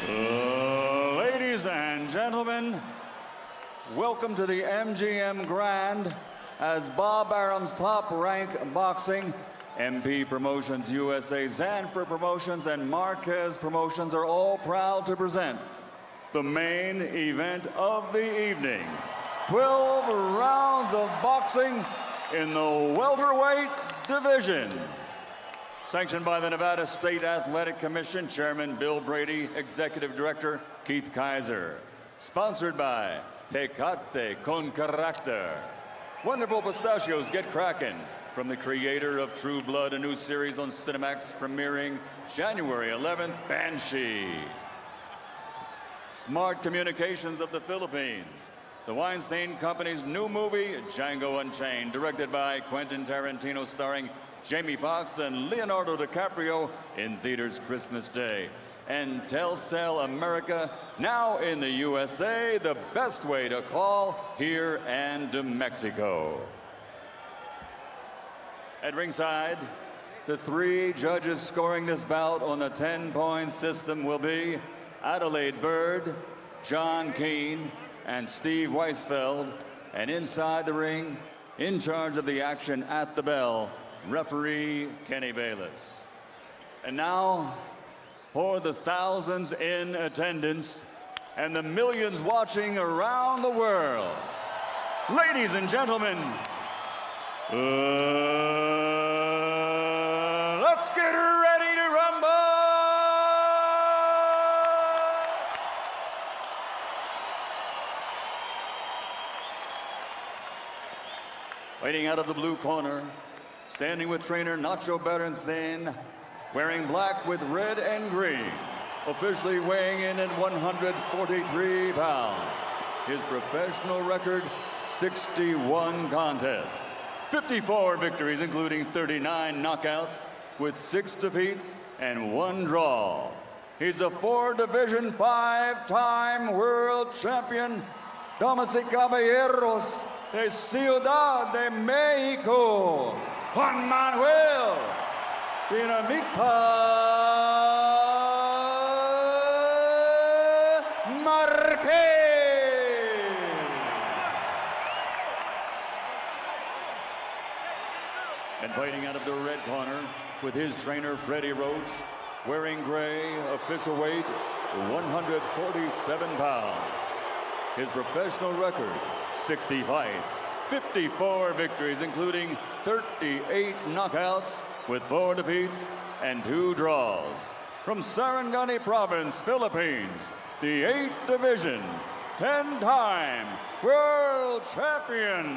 Ladies and gentlemen, welcome to the MGM Grand as Bob Arum's Top Rank Boxing, MP Promotions USA, Zanfer Promotions, and Marquez Promotions are all proud to present the main event of the evening. 12 rounds of boxing in the welterweight division. Sanctioned by the Nevada State Athletic Commission, Chairman Bill Brady, Executive Director Keith Kaiser. Sponsored by Tecate con Carácter. Wonderful pistachios get cracking. From the creator of True Blood, a new series on Cinemax premiering January 11th, Banshee. Smart Communications of the Philippines. The Weinstein Company's new movie, Django Unchained, directed by Quentin Tarantino, starring Jamie Foxx and Leonardo DiCaprio, in theaters Christmas Day. And Telcel America, now in the USA, the best way to call here and to Mexico. At ringside, the three judges scoring this bout on the 10-point system will be Adelaide Bird, John Keane, and Steve Weisfeld. And inside the ring, in charge of the action at the bell, referee Kenny Bayless. And now, for the thousands in attendance and the millions watching around the world, ladies and gentlemen, let's get ready to rumble! Waiting out of the blue corner, standing with trainer Nacho Berenstein, wearing black with red and green, officially weighing in at 143 pounds. His professional record, 61 contests, 54 victories, including 39 knockouts, with 6 defeats and 1 draw. He's a 4-division, 5-time world champion, damas y caballeros de Ciudad de Mexico, Juan Manuel Dinamita Marquez. And fighting out of the red corner with his trainer Freddie Roach, wearing gray, official weight 147 pounds. His professional record, 60 fights, 54 victories, including 38 knockouts, with 4 defeats and 2 draws. From Sarangani Province, Philippines, the 8th Division, 10-time world champion,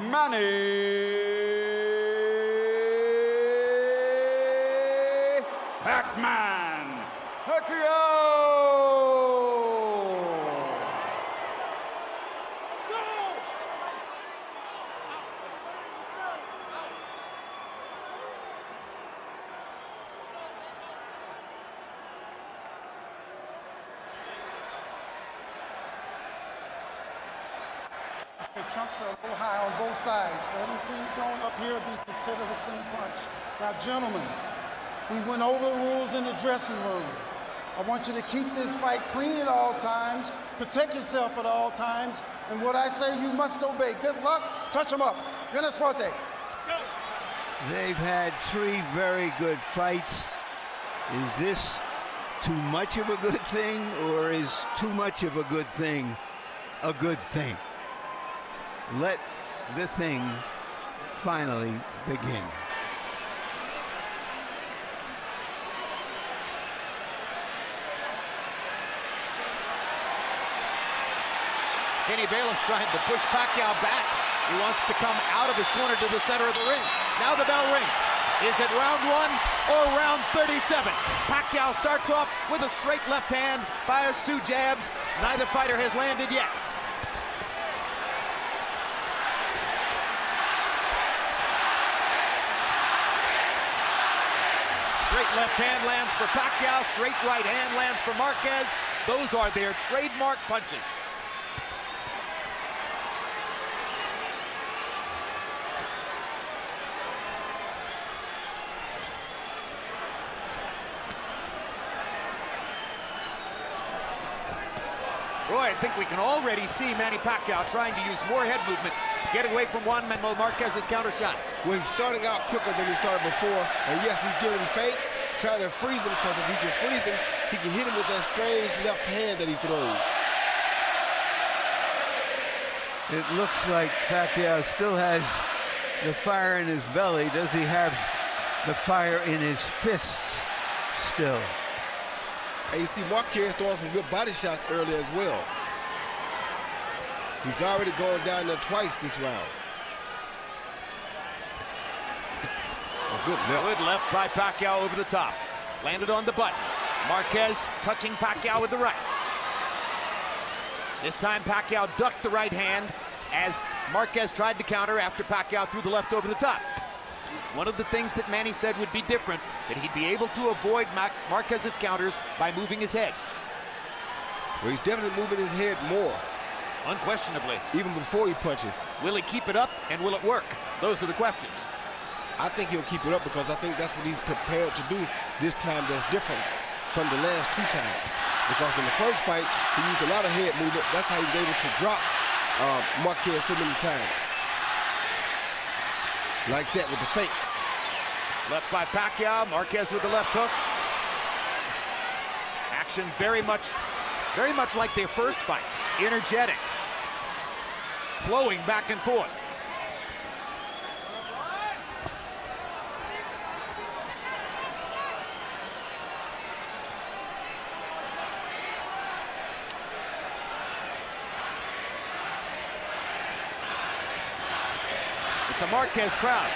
Manny Pac-Man Pacquiao! The chunks are a little high on both sides, so anything going up here will be considered a clean punch. Now, gentlemen, we went over the rules in the dressing room. I want you to keep this fight clean at all times, protect yourself at all times, and what I say you must obey. Good luck, touch them up. Buena suerte. They've had 3 very good fights. Is this too much of a good thing, or is too much of a good thing a good thing? Let the thing finally begin. Kenny Bayless trying to push Pacquiao back. He wants to come out of his corner to the center of the ring. Now the bell rings. Is it round 1 or round 37? Pacquiao starts off with a straight left hand, fires 2 jabs. Neither fighter has landed yet. Straight left hand lands for Pacquiao, straight right hand lands for Marquez. Those are their trademark punches. Roy, I think we can already see Manny Pacquiao trying to use more head movement to get away from Juan Manuel Marquez's counter shots. Well, he's starting out quicker than he started before. And yes, he's giving feints, trying to freeze him, because if he can freeze him, he can hit him with that strange left hand that he throws. It looks like Pacquiao still has the fire in his belly. Does he have the fire in his fists still? And you see Marquez throwing some good body shots earlier as well. He's already gone down there twice this round. A good left. Good left by Pacquiao over the top. Landed on the button. Marquez touching Pacquiao with the right. This time Pacquiao ducked the right hand as Marquez tried to counter after Pacquiao threw the left over the top. One of the things that Manny said would be different, that he'd be able to avoid Marquez's counters by moving his head. Well, he's definitely moving his head more. Unquestionably. Even before he punches. Will he keep it up, and will it work? Those are the questions. I think he'll keep it up because I think that's what he's prepared to do this time that's different from the last two times. Because in the first fight, he used a lot of head movement. That's how he was able to drop Marquez so many times. Like that with the feints. Left by Pacquiao, Marquez with the left hook. Action very much like their first fight. Energetic. Flowing back and forth. It's a Marquez crowd.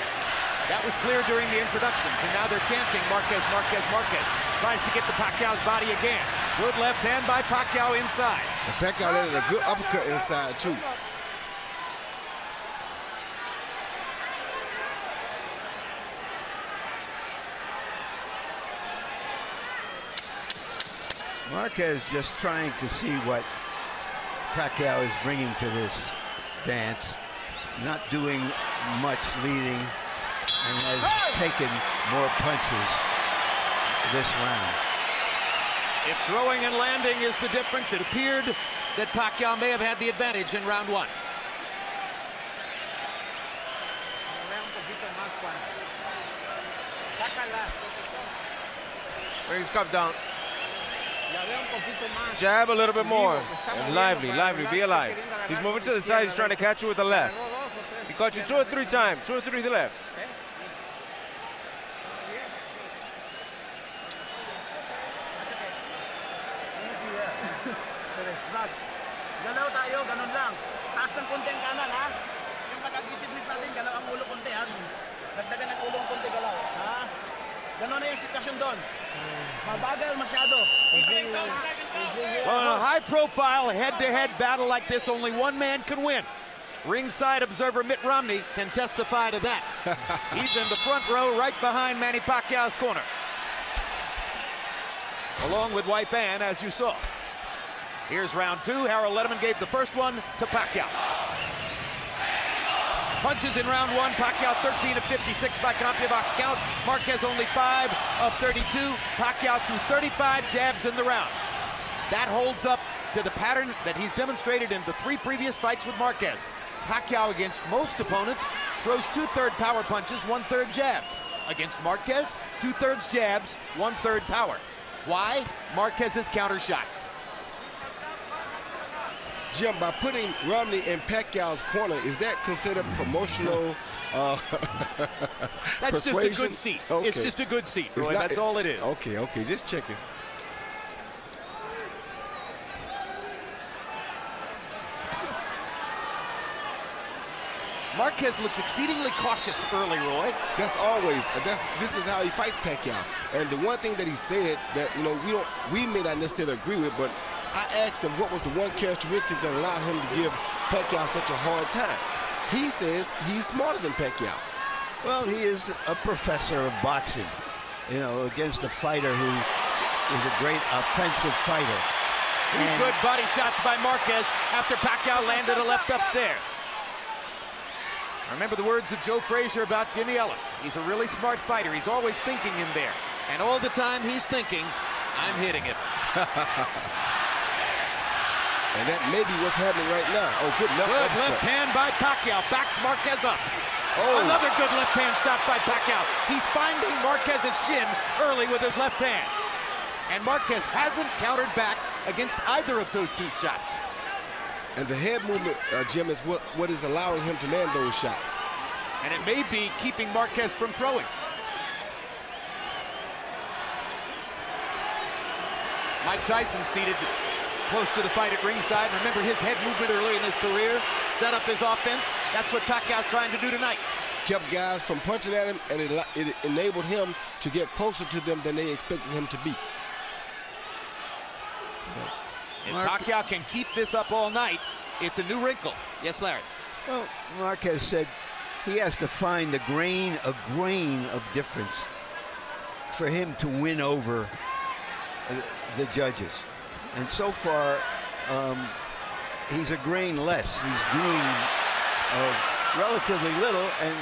That was clear during the introductions, and now they're chanting Marquez, Marquez, Marquez. Tries to get to Pacquiao's body again. Good left hand by Pacquiao inside. And Pacquiao landed a good uppercut inside, too. Marquez just trying to see what Pacquiao is bringing to this dance. Not doing much leading and has taken more punches this round. If throwing and landing is the difference, it appeared that Pacquiao may have had the advantage in round one. Bring his cup down. Jab a little bit more. And lively, be alive. He's moving to the side, he's trying to catch you with the left. He caught you 2 or 3 times, 2 or 3 to the left. Galaw tayo, ganun lang. Taas ng konti ang kanan, ha? Yung pag-aggressiveness natin, galaw ang ulo konti, ha? Dagdagan ng ulo konti, galaw, ha? Ganun na yung sitwasyon doon. Mabagal masyado. Well, in a high-profile head-to-head battle like this, only one man can win. Ringside observer Mitt Romney can testify to that. He's in the front row right behind Manny Pacquiao's corner. Along with Wife Ann, as you saw. Here's round two. Harold Letterman gave the first one to Pacquiao. Punches in round one. Pacquiao 13 of 56 by CompuBox count. Marquez only 5 of 32. Pacquiao threw 35 jabs in the round. That holds up to the pattern that he's demonstrated in the 3 previous fights with Marquez. Pacquiao, against most opponents, throws 2/3 power punches, 1/3 jabs. Against Marquez, 2/3 jabs, 1/3 power. Why? Marquez's counter shots. Jim, by putting Romney in Pacquiao's corner, is that considered promotional That's persuasion? just a good seat. Okay. It's just a good seat, Roy. That's all it is. Okay, just checking. Marquez looks exceedingly cautious early, Roy. That's always. This is how he fights Pacquiao. And the one thing that he said that we may not necessarily agree with, but I asked him what was the one characteristic that allowed him to give Pacquiao such a hard time. He says he's smarter than Pacquiao. Well, he is a professor of boxing, against a fighter who is a great offensive fighter. Two good body shots by Marquez after Pacquiao landed a left upstairs. Remember the words of Joe Frazier about Jimmy Ellis. He's a really smart fighter. He's always thinking in there. And all the time he's thinking, I'm hitting him. And that may be what's happening right now. Oh, good left Good uppercut. left hand by Pacquiao. Backs Marquez up. Oh. Another good left hand shot by Pacquiao. He's finding Marquez's chin early with his left hand. And Marquez hasn't countered back against either of those two shots. And the head movement, Jim, is what is allowing him to land those shots. And it may be keeping Marquez from throwing. Mike Tyson seated close to the fight at ringside. Remember his head movement early in his career, set up his offense. That's what Pacquiao's trying to do tonight. Kept guys from punching at him, and it enabled him to get closer to them than they expected him to be. If Pacquiao can keep this up all night, it's a new wrinkle. Yes, Larry. Well, Marquez said he has to find a grain of difference for him to win over the judges. And so far, he's a grain less. He's doing relatively little, and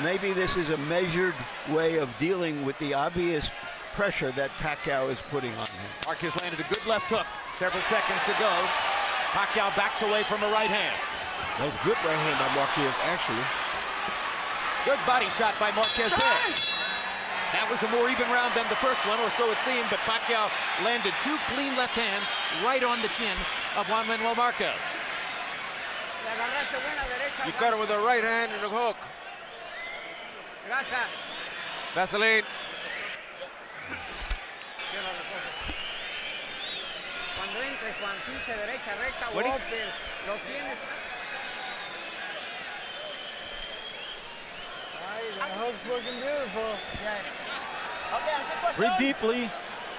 maybe this is a measured way of dealing with the obvious pressure that Pacquiao is putting on him. Marquez landed a good left hook several seconds ago. Pacquiao backs away from a right hand. That was a good right hand by Marquez, actually. Good body shot by Marquez there. That was a more even round than the first one, or so it seemed, but Pacquiao landed two clean left hands right on the chin of Juan Manuel Marquez. You cut it with the right hand and a hook. Vaseline. What do you... The hook's looking beautiful. Yes. Okay, ang sitwasyon. Breathe deeply.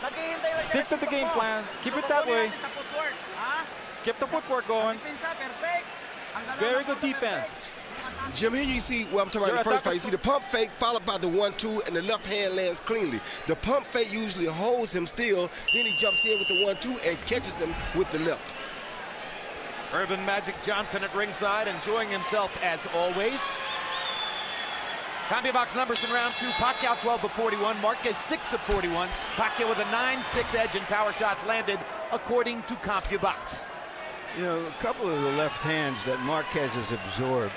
Naghihintay lang Stick siya to the game sa plan. footwork. Keep So, it that kukunin way. natin sa footwork. Ha? Keep the footwork going. Pinsa, perfect. Ang ganda Very ng good footwork, defense. perfect. Jim, here you see, well, I'm talking about Your the first attack fight. You see the pump fake followed by the 1-2, and the left hand lands cleanly. The pump fake usually holds him still, then he jumps in with the 1-2 and catches him with the left. Urban Magic Johnson at ringside, enjoying himself as always. CompuBox numbers in round two. Pacquiao 12 of 41, Marquez 6 of 41. Pacquiao with a 9-6 edge in power shots landed, according to CompuBox. You know, a couple of the left hands that Marquez has absorbed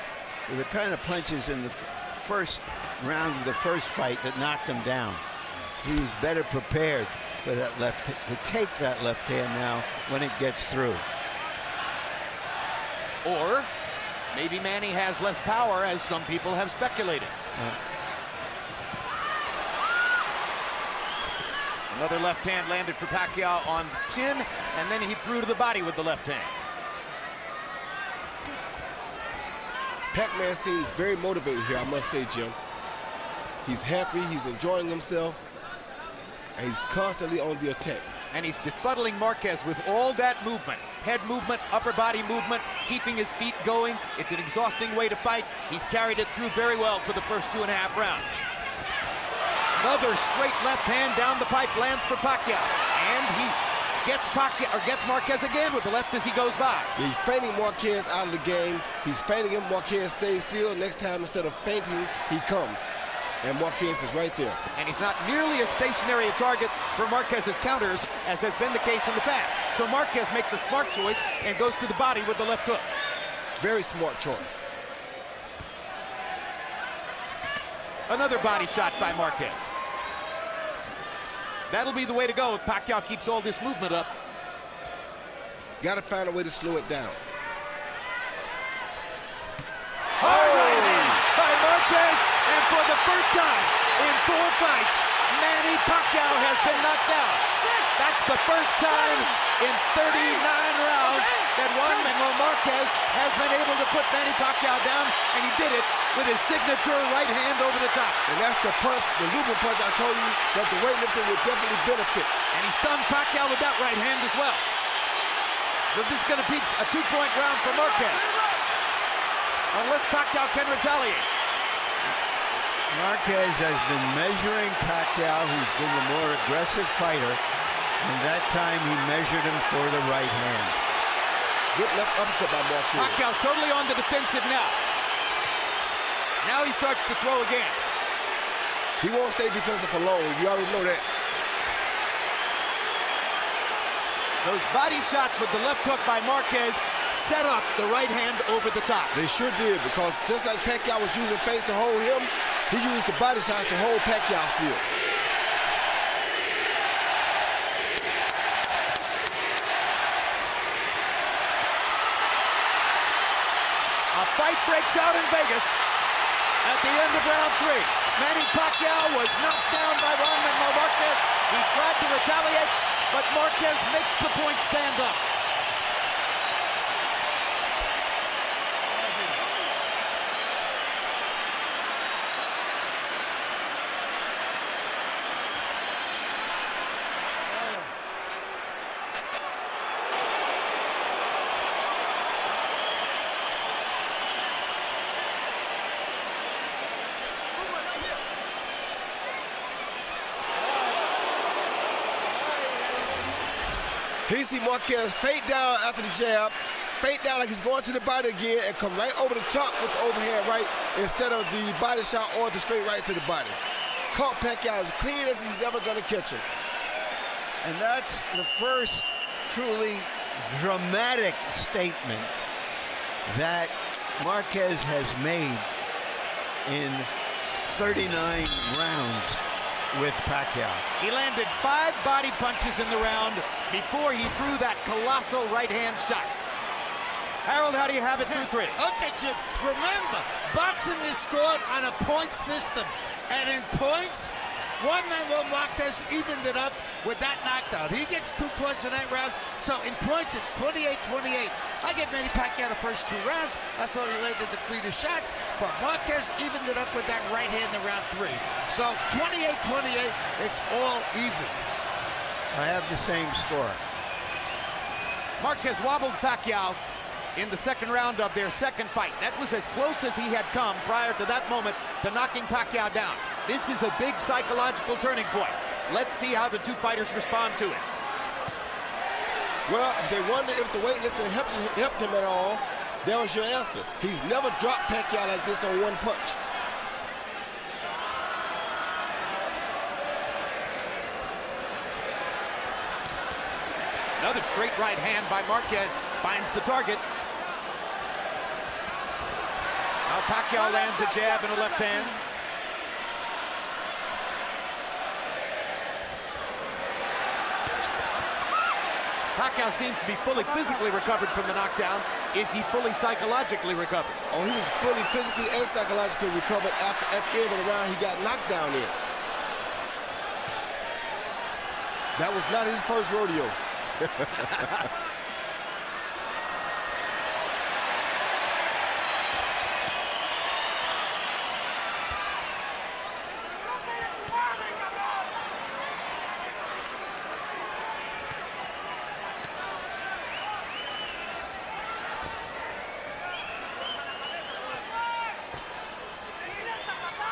were the kind of punches in the first round of the first fight that knocked him down. He was better prepared for that to take that left hand now when it gets through. Or maybe Manny has less power, as some people have speculated. Another left hand landed for Pacquiao on chin, and then he threw to the body with the left hand. Pac-Man seems very motivated here, I must say, Jim. He's happy, he's enjoying himself, and he's constantly on the attack. And he's befuddling Marquez with all that movement. Head movement, upper body movement, keeping his feet going. It's an exhausting way to fight. He's carried it through very well for the first 2.5 rounds. Another straight left hand down the pipe lands for Pacquiao. And he gets Marquez again with the left as he goes by. Yeah, he's feinting Marquez out of the game. He's feinting him, Marquez stays still. Next time, instead of feinting, he comes. And Marquez is right there. And he's not nearly as stationary a target for Marquez's counters as has been the case in the past. So Marquez makes a smart choice and goes to the body with the left hook. Very smart choice. Another body shot by Marquez. That'll be the way to go if Pacquiao keeps all this movement up. Got to find a way to slow it down. Hard right hand by Marquez, and for the first time in 4 fights, Manny Pacquiao has been knocked out. That's the first time in 39 rounds that Juan Manuel Marquez has been able to put Manny Pacquiao down, and he did it with his signature right hand over the top. And that's the punch, the looping punch I told you that the weightlifter would definitely benefit. And he stunned Pacquiao with that right hand as well. So this is going to be a 2-point round for Marquez, unless Pacquiao can retaliate. Marquez has been measuring Pacquiao, who's been the more aggressive fighter, and that time he measured him for the right hand. Good left uppercut by Marquez. Pacquiao's totally on the defensive now. Now he starts to throw again. He won't stay defensive for long. You already know that. Those body shots with the left hook by Marquez set up the right hand over the top. They sure did, because just like Pacquiao was using feints to hold him, he used the body shots to hold Pacquiao still. A fight breaks out in Vegas at the end of round 3. Manny Pacquiao was knocked down by Juan Marquez. He tried to retaliate, but Marquez makes the point stand up. He see Marquez feint down after the jab, feint down like he's going to the body again, and come right over the top with the overhand right instead of the body shot or the straight right to the body. Caught Pacquiao as clean as he's ever going to catch him. And that's the first truly dramatic statement that Marquez has made in 39 rounds with Pacquiao. He landed 5 body punches in the round before he threw that colossal right-hand shot. Harold, how do you have it through 3? Okay, Chip, remember, boxing is scored on a point system. And in points, Juan Marquez evened it up with that knockdown. He gets 2 points in that round. So in points, it's 28-28. I give Manny Pacquiao the first 2 rounds. I thought he landed the cleaner shots, but Marquez evened it up with that right hand in round 3. So 28-28, it's all even. I have the same score. Marquez wobbled Pacquiao in the second round of their second fight. That was as close as he had come prior to that moment to knocking Pacquiao down. This is a big psychological turning point. Let's see how the 2 fighters respond to it. Well, if they wonder if the weightlifting helped him at all, that was your answer. He's never dropped Pacquiao like this on 1 punch. Another straight right hand by Marquez finds the target. Now Pacquiao lands a jab and a left hand. Pacquiao seems to be fully physically recovered from the knockdown. Is he fully psychologically recovered? Oh, he was fully physically and psychologically recovered after at the end of the round he got knocked down in. That was not his first rodeo.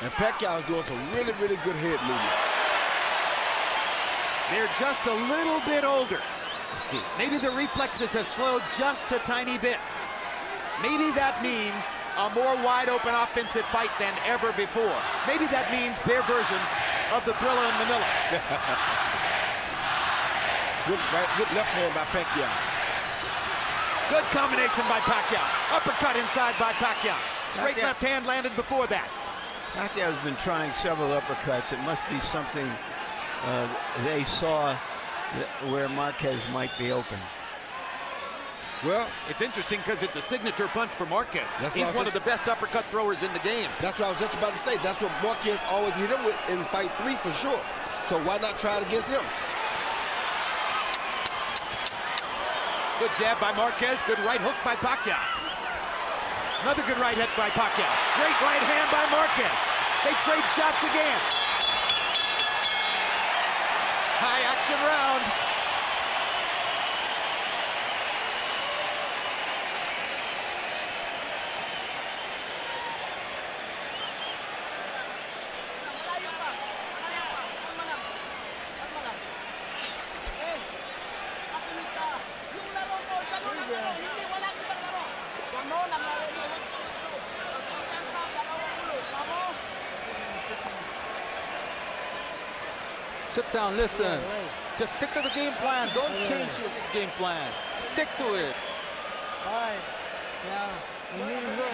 And Pacquiao's doing some really, really good head movement. They're just a little bit older. Maybe the reflexes have slowed just a tiny bit. Maybe that means a more wide-open offensive fight than ever before. Maybe that means their version of the Thriller in Manila. Good left hand by Pacquiao. Good combination by Pacquiao. Uppercut inside by Pacquiao. Straight Pacquiao. left hand landed before that. Pacquiao's been trying several uppercuts. It must be something they saw where Marquez might be open. Well, it's interesting because it's a signature punch for Marquez. He's one of the best uppercut throwers in the game. That's what I was just about to say. That's what Marquez always hit him with in fight 3 for sure. So why not try it against him? Good jab by Marquez. Good right hook by Pacquiao. Another good right hook by Pacquiao. Great right hand by Marquez. They trade shots again. High action round. Sit down, listen. Just stick to the game plan. Don't change your game plan. Stick to it. All right. Now, we need to go.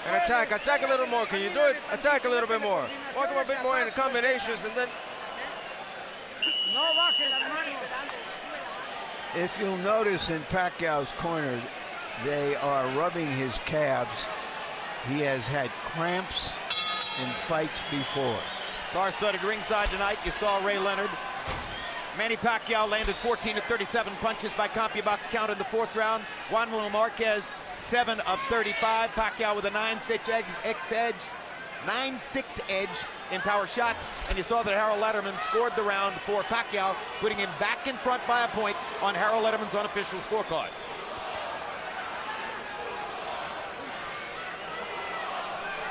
And attack a little more. Can you do it? Attack a little bit more. Walk him a bit more in the combinations, and then If you'll notice in Pacquiao's corner, they are rubbing his calves. He has had cramps in fights before. Star-studded ringside tonight. You saw Ray Leonard. Manny Pacquiao landed 14 of 37 punches by CompuBox count in the fourth round. Juan Manuel Marquez, 7 of 35. Pacquiao with a 9-6 edge in power shots. And you saw that Harold Letterman scored the round for Pacquiao, putting him back in front by a point on Harold Letterman's unofficial scorecard.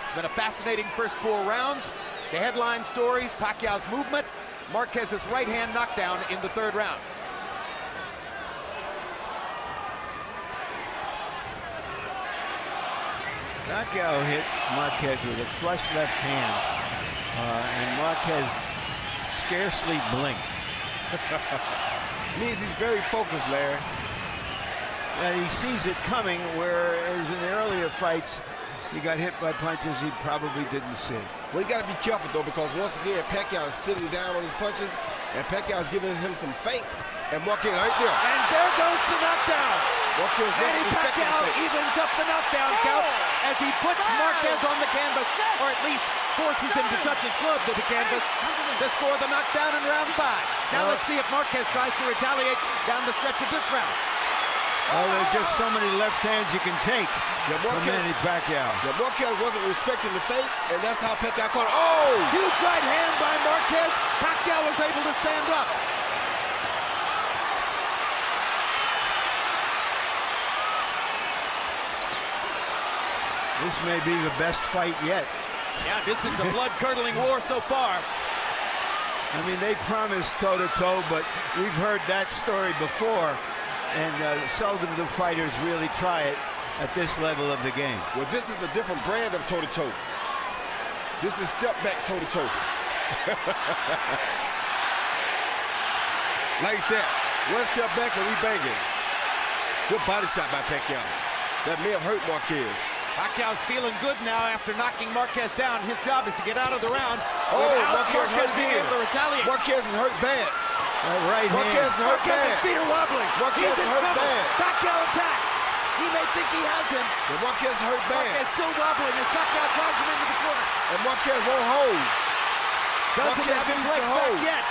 It's been a fascinating first 4 rounds. The headline stories: Pacquiao's movement, Marquez's right hand knockdown in the third round. Pacquiao hit Marquez with a flush left hand, and Marquez scarcely blinked. Means he's very focused, Larry. And he sees it coming, whereas in the earlier fights, he got hit by punches he probably didn't see. Well, you got to be careful, though, because once again, Pacquiao is sitting down on his punches, and Pacquiao is giving him some feints, and Marquez right there. And there goes the knockdown. Marquez Manny Pacquiao evens up the knockdown count as he puts Marquez on the canvas, or at least forces him to touch his glove to the canvas to score the knockdown in round 5. Now let's see if Marquez tries to retaliate down the stretch of this round. Oh, there's just so many left hands you can take from Manny Pacquiao. Yeah, Marquez wasn't respecting the feints, and that's how Pacquiao caught it. Oh! Huge right hand by Marquez. Pacquiao was able to stand up. This may be the best fight yet. Yeah, this is a blood-curdling war so far. I mean, they promised toe-to-toe, but we've heard that story before, and seldom do fighters really try it at this level of the game. Well, this is a different brand of toe-to-toe. This is step-back toe-to-toe. Like that. One step back and we banging. Good body shot by Pacquiao. That may have hurt Marquez. Pacquiao's feeling good now after knocking Marquez down. His job is to get out of the round Oh, without Marquez being able to retaliate. Marquez is hurt bad. Right Marquez is hand. hurt Marquez's bad. feet are wobbling. Marquez He's in is hurt trouble. bad. Pacquiao attacks. He may think he has him. And Marquez is hurt bad. Marquez still wobbling as Pacquiao drives him into the corner. And Marquez won't hold. Doesn't Marquez have his needs to legs back hold. yet.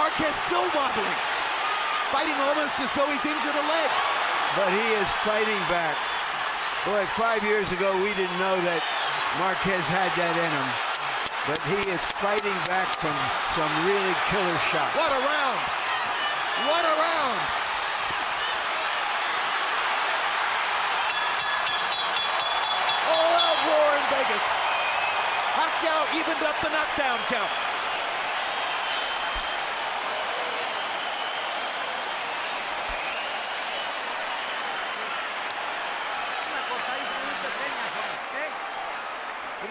Marquez still wobbling. Fighting almost as though he's injured a leg. But he is fighting back. Boy, 5 years ago, we didn't know that Marquez had that in him. But he is fighting back from some really killer shots. What a round. What a round. All out roar in Vegas. Pacquiao evened up the knockdown count.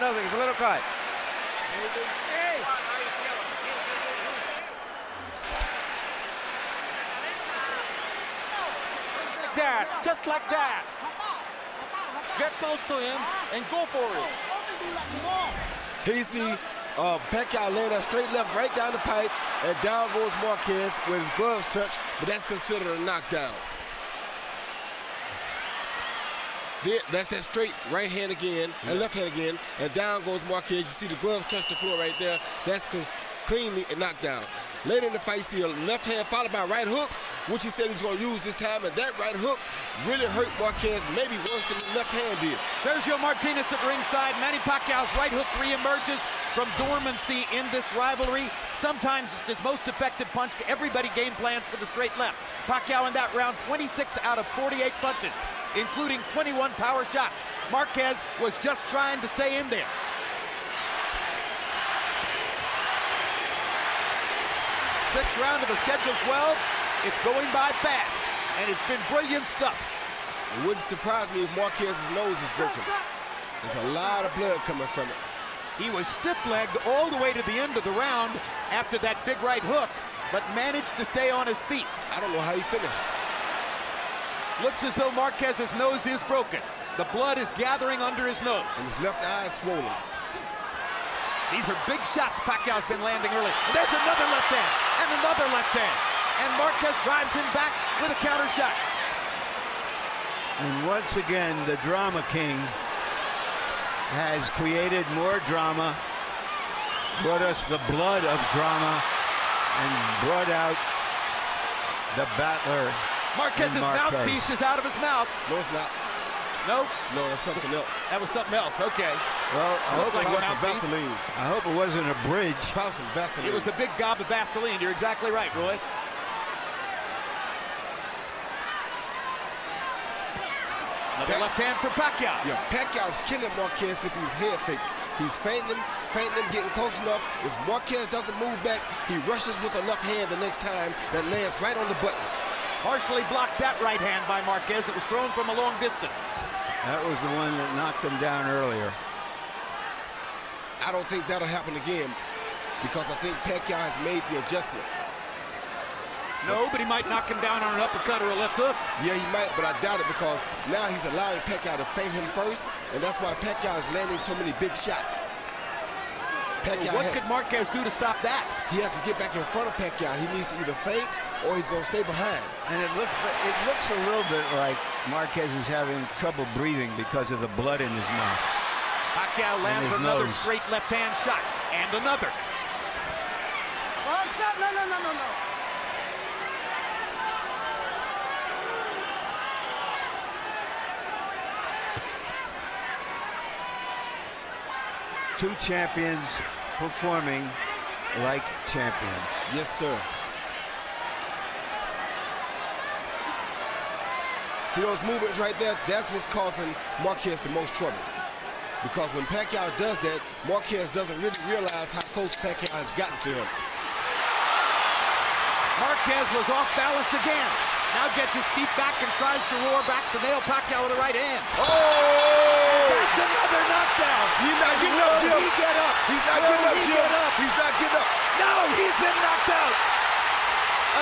it's nothing. It's a little cut. That, just like that. Get close to him and go for it. Here you see Pacquiao laying that straight left right down the pipe, and down goes Marquez with his gloves touch, but that's considered a knockdown. That's that straight right hand again, and left hand again, and down goes Marquez. You see the gloves touch the floor right there. That's cleanly a knockdown. Later in the fight, you see a left hand followed by a right hook, which he said he was going to use this time, and that right hook really hurt Marquez, maybe worse than the left hand did. Sergio Martinez at ringside. Manny Pacquiao's right hook reemerges from dormancy in this rivalry. Sometimes it's his most effective punch. Everybody game plans for the straight left. Pacquiao in that round, 26 out of 48 punches, including 21 power shots. Marquez was just trying to stay in there. Sixth round of a scheduled 12. It's going by fast, and it's been brilliant stuff. It wouldn't surprise me if Marquez's nose is broken. There's a lot of blood coming from it. He was stiff-legged all the way to the end of the round after that big right hook, but managed to stay on his feet. I don't know how he finished. Looks as though Marquez's nose is broken. The blood is gathering under his nose. And his left eye is swollen. These are big shots Pacquiao's been landing early. And there's another left hand, and another left hand. And Marquez drives him back with a counter shot. And once again, the Drama King has created more drama, brought us the blood of drama, and brought out the battler. Marquez's mouthpiece is out of his mouth. No, it's not. Nope. No, that's something else. That was something else. Okay. Well, I hope, like it some Vaseline. I hope it wasn't a bridge. Probably some Vaseline. It was a big gob of Vaseline. You're exactly right, Roy. Another left hand for Pacquiao. Yeah, Pacquiao's killing Marquez with these head fakes. He's feinting him, getting close enough. If Marquez doesn't move back, he rushes with a left hand the next time that lands right on the button. Partially blocked that right hand by Marquez. It was thrown from a long distance. That was the one that knocked him down earlier. I don't think that'll happen again because I think Pacquiao has made the adjustment. No, but he might knock him down on an uppercut or a left hook. Yeah, he might, but I doubt it because now he's allowing Pacquiao to feint him first, and that's why Pacquiao is landing so many big shots. What could Marquez do to stop that? He has to get back in front of Pacquiao. He needs to either feint or he's going to stay behind. And it looks a little bit like Marquez is having trouble breathing because of the blood in his mouth. Pacquiao lands another straight left-hand shot, and another. What's up? No. Two champions performing like champions. Yes, sir. See those movements right there? That's what's causing Marquez the most trouble. Because when Pacquiao does that, Marquez doesn't really realize how close Pacquiao has gotten to him. Marquez was off balance again. Now gets his feet back and tries to roar back to nail Pacquiao with the right hand. Oh! That's another knockdown. He's not getting up, Jim. Will he get up? He's not getting up, Jim. He's not getting up. No, he's been knocked out.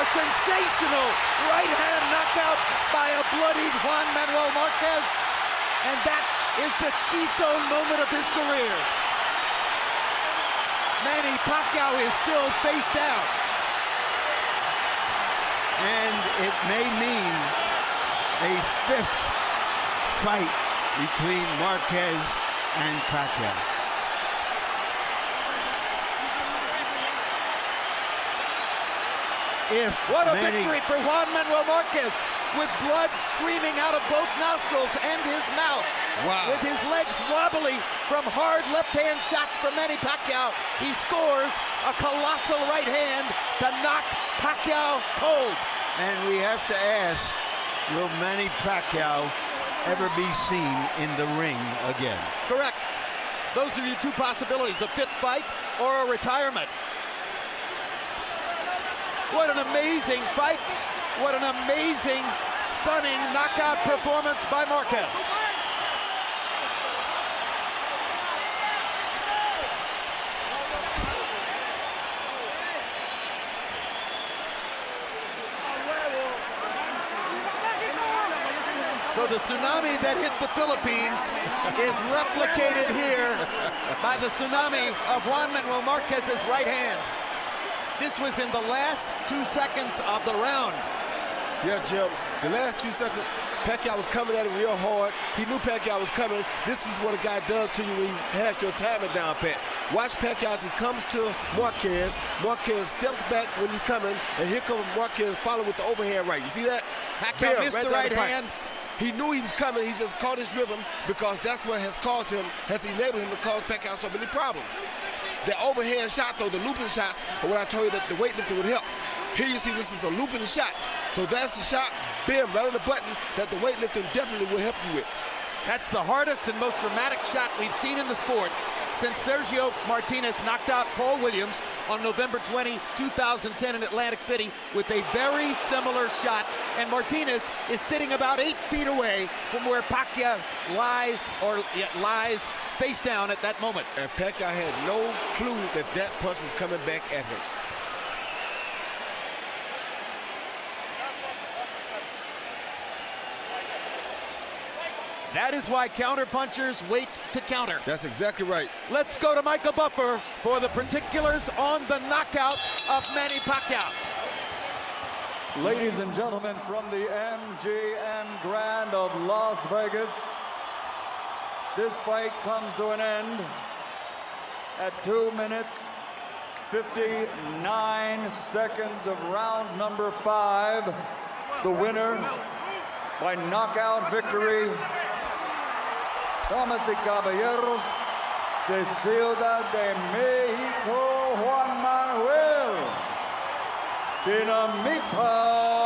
A sensational right hand knockout by a bloodied Juan Manuel Marquez. And that is the keystone moment of his career. Manny Pacquiao is still face down. And it may mean a fifth fight between Marquez and Pacquiao. What a victory for Juan Manuel Marquez, with blood streaming out of both nostrils and his mouth. Wow. With his legs wobbly from hard left-hand shots from Manny Pacquiao, he scores a colossal right hand to knock Pacquiao cold. And we have to ask, will Manny Pacquiao ever be seen in the ring again? Correct. Those are your two possibilities, a fifth fight or a retirement. What an amazing fight. What an amazing, stunning knockout performance by Marquez. So the tsunami that hit the Philippines is replicated here by the tsunami of Juan Manuel Marquez's right hand. This was in the last 2 seconds of the round. Yeah, Jim, the last few seconds, Pacquiao was coming at him real hard. He knew Pacquiao was coming. This is what a guy does to you when he has your timing down pat. Watch Pacquiao as he comes to Marquez. Marquez steps back when he's coming, and here comes Marquez following with the overhand right. You see that? Pacquiao missed the right hand. He knew he was coming. He just caught his rhythm because that's what has caused him, has enabled him to cause Pacquiao so many problems. The overhand shot, though, the looping shots, are what I told you that the weightlifter would help. Here you see this is a looping shot. So that's the shot, bam, right on the button that the weightlifter definitely will help you with. That's the hardest and most dramatic shot we've seen in the sport since Sergio Martinez knocked out Paul Williams on November 20, 2010 in Atlantic City with a very similar shot. And Martinez is sitting about 8 feet away from where Pacquiao lies face down at that moment. And Pacquiao had no clue that that punch was coming back at him. That is why counterpunchers wait to counter. That's exactly right. Let's go to Michael Buffer for the particulars on the knockout of Manny Pacquiao. Ladies and gentlemen, from the MGM Grand of Las Vegas, this fight comes to an end at 2 minutes, 59 seconds of round number 5. The winner by knockout victory, damas y caballeros, de Ciudad de Mexico, Juan Manuel Dinamita